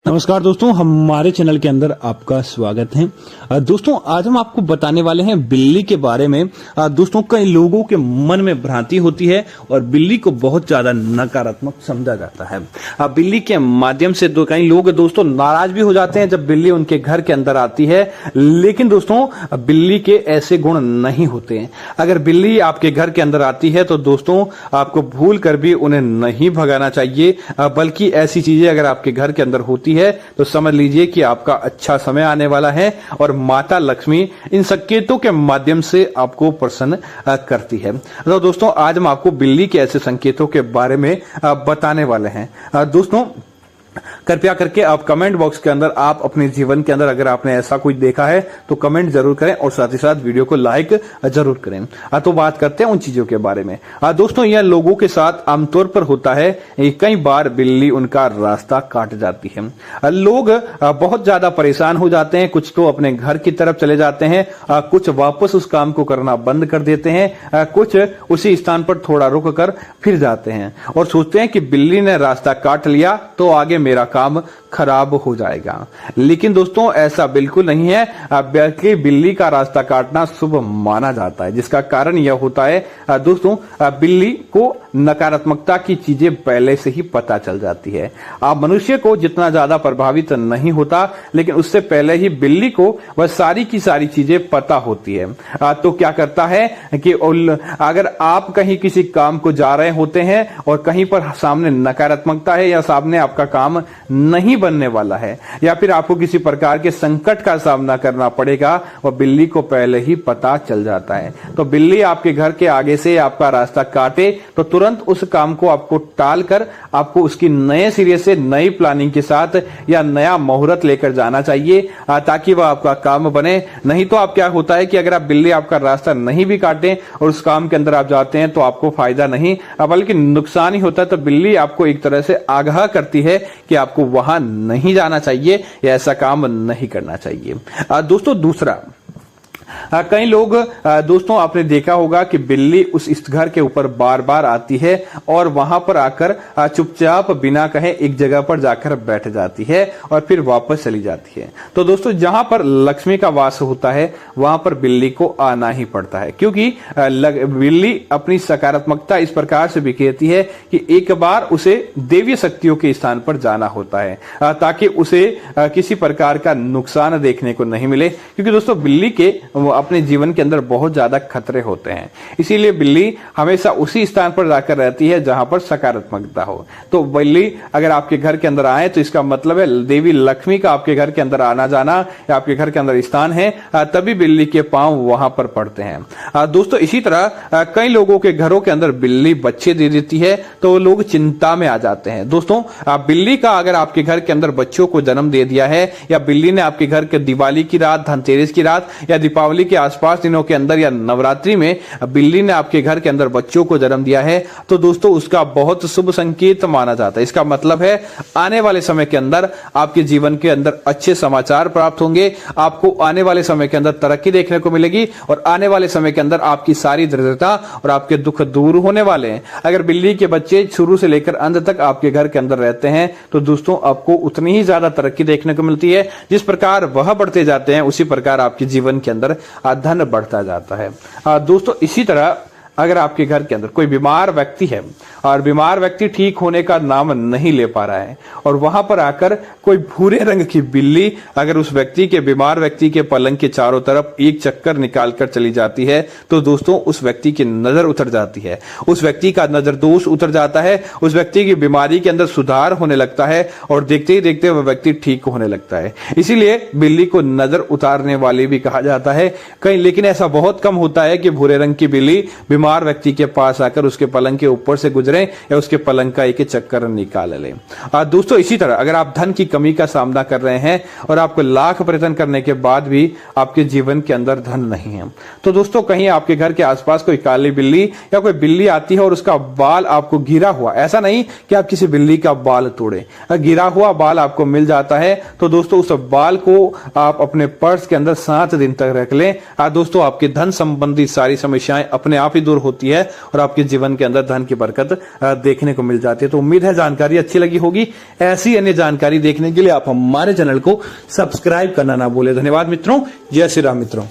नमस्कार दोस्तों, हमारे चैनल के अंदर आपका स्वागत है। दोस्तों आज हम आपको बताने वाले हैं बिल्ली के बारे में। दोस्तों कई लोगों के मन में भ्रांति होती है और बिल्ली को बहुत ज्यादा नकारात्मक समझा जाता है। बिल्ली के माध्यम से कई लोग दोस्तों नाराज भी हो जाते हैं जब बिल्ली उनके घर के अंदर आती है, लेकिन दोस्तों बिल्ली के ऐसे गुण नहीं होते हैं। अगर बिल्ली आपके घर के अंदर आती है तो दोस्तों आपको भूल कर भी उन्हें नहीं भगाना चाहिए, बल्कि ऐसी चीजें अगर आपके घर के अंदर होती है तो समझ लीजिए कि आपका अच्छा समय आने वाला है और माता लक्ष्मी इन संकेतों के माध्यम से आपको प्रसन्न करती है। तो दोस्तों आज हम आपको बिल्ली के ऐसे संकेतों के बारे में बताने वाले हैं। दोस्तों कृपया करके आप कमेंट बॉक्स के अंदर आप अपने जीवन के अंदर अगर आपने ऐसा कुछ देखा है तो कमेंट जरूर करें और साथ ही साथ वीडियो को लाइक जरूर करें। तो बात करते हैं उन चीजों के बारे में। दोस्तों यह लोगों के साथ आमतौर पर होता है, कई बार बिल्ली उनका रास्ता काट जाती है। लोग बहुत ज्यादा परेशान हो जाते हैं, कुछ तो अपने घर की तरफ चले जाते हैं, कुछ वापस उस काम को करना बंद कर देते हैं, कुछ उसी स्थान पर थोड़ा रुक कर फिर जाते हैं और सोचते हैं कि बिल्ली ने रास्ता काट लिया तो आगे मेरा काम खराब हो जाएगा। लेकिन दोस्तों ऐसा बिल्कुल नहीं है, बल्कि बिल्ली का रास्ता काटना शुभ माना जाता है, जिसका कारण यह होता है दोस्तों बिल्ली को नकारात्मकता की चीजें पहले से ही पता चल जाती है। आप मनुष्य को जितना ज्यादा प्रभावित नहीं होता, लेकिन उससे पहले ही बिल्ली को वह सारी की सारी चीजें पता होती है। तो क्या करता है कि अगर आप कहीं किसी काम को जा रहे होते हैं और कहीं पर सामने नकारात्मकता है या सामने आपका काम नहीं बनने वाला है या फिर आपको किसी प्रकार के संकट का सामना करना पड़ेगा, वह बिल्ली को पहले ही पता चल जाता है। तो बिल्ली आपके घर के आगे से आपका रास्ता काटे तो तुरंत उस काम को आपको टालकर आपको उसकी नए सिरे से नई प्लानिंग के साथ या नया मुहूर्त लेकर जाना चाहिए ताकि वह आपका काम बने। नहीं तो आप क्या होता है कि अगर आप बिल्ली आपका रास्ता नहीं भी काटें और उस काम के अंदर आप जाते हैं तो आपको फायदा नहीं बल्कि नुकसान ही होता है। तो बिल्ली आपको एक तरह से आगाह करती है कि आपको वहां नहीं जाना चाहिए या ऐसा काम नहीं करना चाहिए। दोस्तों दूसरा, कई लोग दोस्तों आपने देखा होगा कि बिल्ली उस घर के ऊपर बार बार आती है और वहां पर आकर चुपचाप बिना कहे एक जगह पर जाकर बैठ जाती है और फिर वापस चली जाती है। तो दोस्तों जहां पर लक्ष्मी का वास होता है वहां पर बिल्ली को आना ही पड़ता है, क्योंकि बिल्ली अपनी सकारात्मकता इस प्रकार से बिखेरती है कि एक बार उसे देवीय शक्तियों के स्थान पर जाना होता है ताकि उसे किसी प्रकार का नुकसान देखने को नहीं मिले, क्योंकि दोस्तों बिल्ली के अपने जीवन के अंदर बहुत ज्यादा खतरे होते हैं। इसीलिए बिल्ली हमेशा उसी स्थान पर जाकर रहती है जहां पर सकारात्मकता हो। तो बिल्ली अगर आपके घर के अंदर आए तो इसका मतलब है देवी लक्ष्मी का आपके घर के अंदर आना जाना या आपके घर के अंदर स्थान है, तभी बिल्ली के पांव वहां पर पड़ते हैं। दोस्तों इसी तरह कई लोगों के घरों के अंदर बिल्ली बच्चे दे देती है तो लोग चिंता में आ जाते हैं। दोस्तों बिल्ली का अगर आपके घर के अंदर बच्चों को जन्म दे दिया है या बिल्ली ने आपके घर के दिवाली की रात, धनतेरस की रात या दीपावली के आसपास दिनों के अंदर या नवरात्रि में बिल्ली ने आपके घर के अंदर बच्चों को जन्म दिया है तो दोस्तों उसका बहुत शुभ संकेत माना जाता है। इसका मतलब है आने वाले समय के अंदर आपके जीवन के अंदर अच्छे समाचार प्राप्त होंगे, आपको आने वाले समय के अंदर तरक्की देखने को मिलेगी और आने वाले समय के अंदर आपकी सारी दरिद्रता और आपके दुख दूर होने वाले हैं। अगर बिल्ली के बच्चे शुरू से लेकर अंत तक आपके घर के अंदर रहते हैं तो दोस्तों आपको उतनी ही ज्यादा तरक्की देखने को मिलती है। जिस प्रकार वह बढ़ते जाते हैं उसी प्रकार आपके जीवन के अंदर धन बढ़ता जाता है। दोस्तों इसी तरह अगर आपके घर के अंदर कोई बीमार व्यक्ति है और बीमार व्यक्ति ठीक होने का नाम नहीं ले पा रहा है और वहां पर आकर कोई भूरे रंग की बिल्ली अगर उस व्यक्ति के बीमार व्यक्ति के पलंग के चारों तरफ एक चक्कर निकालकर चली जाती है तो दोस्तों उस व्यक्ति की नजर उतर जाती है, उस व्यक्ति का नजर दोष उतर जाता है, उस व्यक्ति की बीमारी के अंदर सुधार होने लगता है और देखते ही देखते वह व्यक्ति ठीक होने लगता है। इसीलिए बिल्ली को नजर उतारने वाली भी कहा जाता है कहीं, लेकिन ऐसा बहुत कम होता है कि भूरे रंग की बिल्ली बीमार व्यक्ति के पास आकर उसके पलंग के ऊपर से गुजरे या उसके पलंग का एक चक्कर निकाल ले। दोस्तों इसी तरह अगर आप धन की कमी का सामना कर रहे हैं और आपको लाख प्रयत्न करने के बाद भी आपके जीवन के अंदर धन नहीं है तो दोस्तों कहीं आपके घर के आसपास कोई काली बिल्ली या कोई बिल्ली आती है और उसका बाल आपको गिरा हुआ, ऐसा नहीं कि आप किसी बिल्ली का बाल तोड़े, गिरा हुआ बाल आपको मिल जाता है तो दोस्तों उस बाल को आप अपने पर्स के अंदर 7 दिन तक रख लें। दोस्तों आपकी धन संबंधी सारी समस्याएं अपने आप ही दूर होती है और आपके जीवन के अंदर धन की बरकत देखने को मिल जाती है। तो उम्मीद है जानकारी अच्छी लगी होगी। ऐसी अन्य जानकारी देखने के लिए आप हमारे चैनल को सब्सक्राइब करना ना भूलें। धन्यवाद मित्रों। जय श्री राम मित्रों।